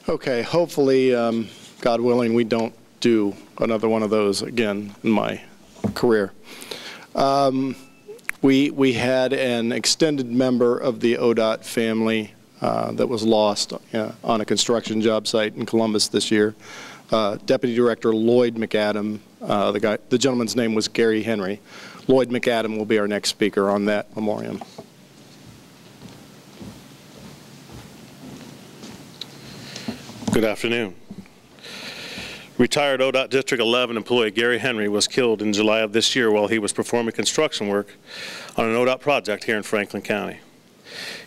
Okay, hopefully, God willing, we don't do another one of those again in my career. We had an extended member of the ODOT family that was lost on a construction job site in Columbus this year. Deputy Director Lloyd McAdam, the gentleman's name was Gary Henry. Lloyd McAdam will be our next speaker on that memoriam. Good afternoon. Retired ODOT District 11 employee Gary Henry was killed in July of this year while he was performing construction work on an ODOT project here in Franklin County.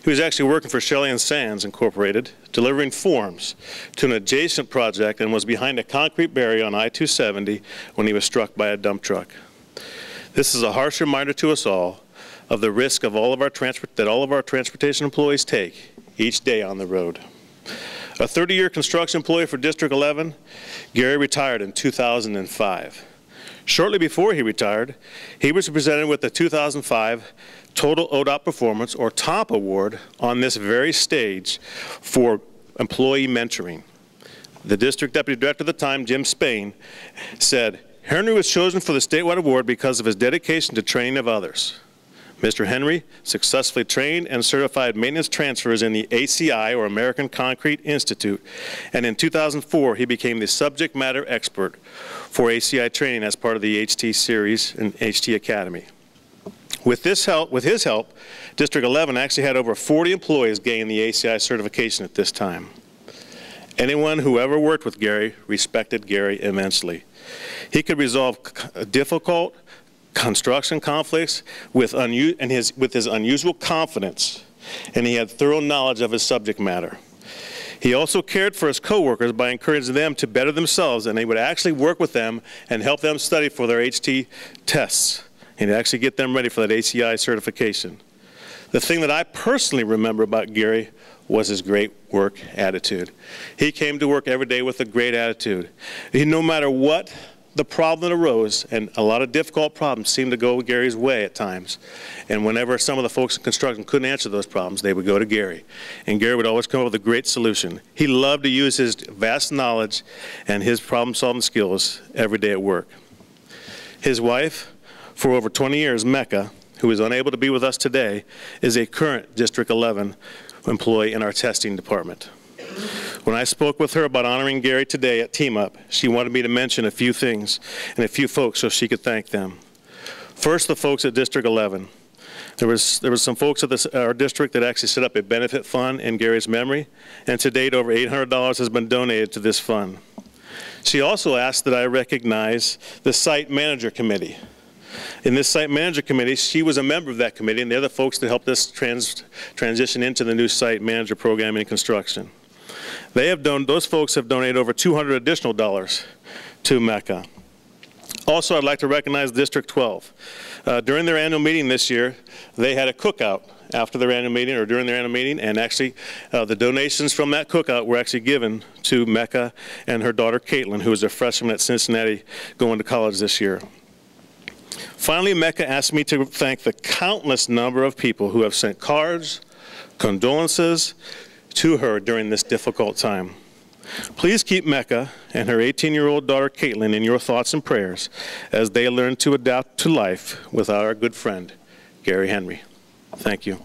He was actually working for Shelley and Sands Incorporated, delivering forms to an adjacent project, and was behind a concrete barrier on I-270 when he was struck by a dump truck. This is a harsh reminder to us all of the risk of all of our transportation employees take each day on the road. A 30-year construction employee for District 11, Gary retired in 2005. Shortly before he retired, he was presented with the 2005 Total ODOT Performance, or TOP Award, on this very stage for employee mentoring. The District Deputy Director at the time, Jim Spain, said, "Henry was chosen for the statewide award because of his dedication to training of others." Mr. Henry successfully trained and certified maintenance transfers in the ACI, or American Concrete Institute, and in 2004 he became the subject matter expert for ACI training as part of the HT series and HT Academy. With his help, District 11 actually had over 40 employees gain the ACI certification at this time. Anyone who ever worked with Gary respected Gary immensely. He could resolve difficult construction conflicts with his unusual confidence, and he had thorough knowledge of his subject matter. He also cared for his coworkers by encouraging them to better themselves, and he would actually work with them and help them study for their HT tests. He'd actually get them ready for that ACI certification. The thing that I personally remember about Gary was his great work attitude. He came to work every day with a great attitude. No matter what the problem that arose, and a lot of difficult problems seemed to go Gary's way at times. And whenever some of the folks in construction couldn't answer those problems, they would go to Gary. And Gary would always come up with a great solution. He loved to use his vast knowledge and his problem-solving skills every day at work. His wife, for over 20 years, Mecca, who is unable to be with us today, is a current District 11 employee in our testing department. When I spoke with her about honoring Gary today at Team Up, she wanted me to mention a few things and a few folks so she could thank them. First, the folks at District 11. There was some folks at our district that actually set up a benefit fund in Gary's memory, and to date over $800 has been donated to this fund. She also asked that I recognize the Site Manager Committee. In this Site Manager Committee, she was a member of that committee, and they're the folks that helped us transition into the new Site Manager program in construction. Those folks have donated over $200 additional to Mecca. Also, I'd like to recognize District 12. During their annual meeting this year, they had a cookout after their annual meeting, or during their annual meeting, and actually the donations from that cookout were actually given to Mecca and her daughter Caitlin, who is a freshman at Cincinnati going to college this year. Finally, Mecca asked me to thank the countless number of people who have sent cards, condolences to her during this difficult time. Please keep Mecca and her 18-year-old daughter Caitlin in your thoughts and prayers as they learn to adapt to life with our good friend, Gary Henry. Thank you.